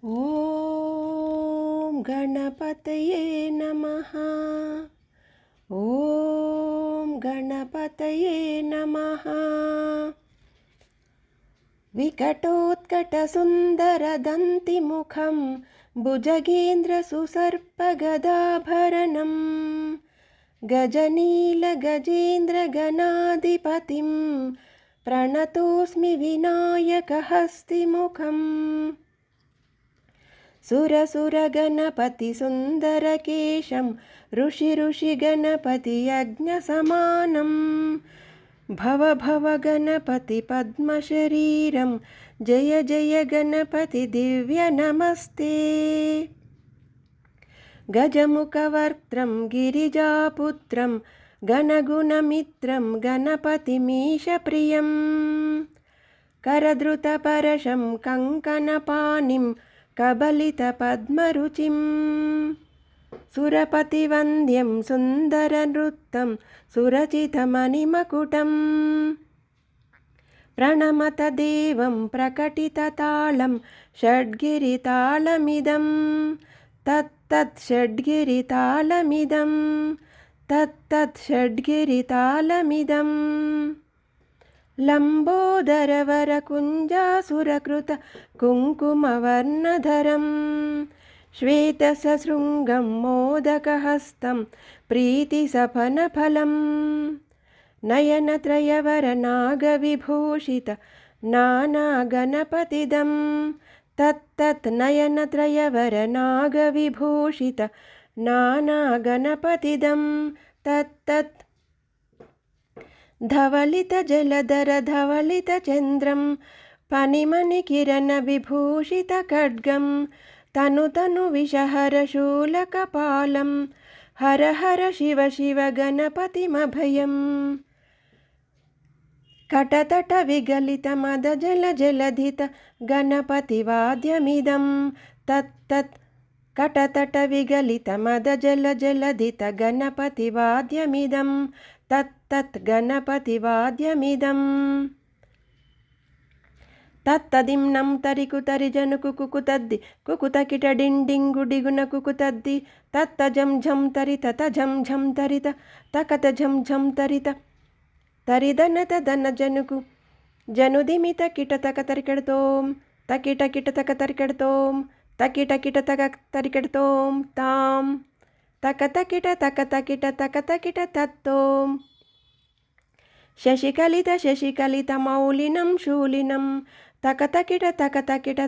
ॐ गणपतये नमः। ॐ गणपतये नमः। विकटोत्कटसुन्दरदन्तिमुखं भुजगेन्द्रसुसर्पगदाभरणं गजनीलगजेन्द्रगणाधिपतिं प्रणतोऽस्मि विनायकहस्तिमुखम्। सुरसुरगणपतिसुन्दरकेशं ऋषिगणपतियज्ञसमानं भव गणपतिपद्मशरीरं जय जय गणपति दिव्यनमस्ते। गजमुखवर्त्रं गिरिजापुत्रं गणगुणमित्रं गणपतिमीशप्रियं करधृतपरशं कङ्कणपाणिं कबलितपद्मरुचिं सुरपतिवन्द्यं सुन्दरनृत्तं सुरचितमणिमकुटं प्रणमत देवं प्रकटिततालं षड्गिरितालमिदं तत्तत् षड्गिरितालमिदं तत्तत् षड्गिरितालमिदं लम्बोदरवरकुञ्जासुरकृत कुङ्कुमवर्णधरं श्वेतसशृङ्गं मोदकहस्तं प्रीतिसफनफलं नयनत्रयवरनागविभूषित नानागणपतिदं तत्तत् नयनत्रयवरनागविभूषित नानागणपतिदं तत्तत् धवलितजलधर धवलितचन्द्रं फणिमणिकिरणविभूषितखड्गं तनुविषहरशूलकपालं हर हर शिव शिव गणपतिमभयम् कटतटविगलितमदजलजलधित गणपतिवाद्यमिदं तत्तत् कटतटविगलितमदजलजलधित गणपतिवाद्यमिदं तत्तत् गणपतिवाद्यमिदं तत्तदिम्नं तरिकुतरिजनुकुकुतद्दि कुकुतकिटडिण्डिङ्गुडिगुणकुकुतद्दि तत्तजं झं तरित तझं झं तरित तकत झं झं तरित तरिदनतदन जनुकु जनुदिमित किटतकतरिकेडतों तकिटकिटतकतरिकेडतों तकिटकिटतकतरिकेडतों तां तकतकिटतकतकिटतकतकिट तत्तों शशिकलितमौलिनं शूलिनं तकतकिटतकतकिट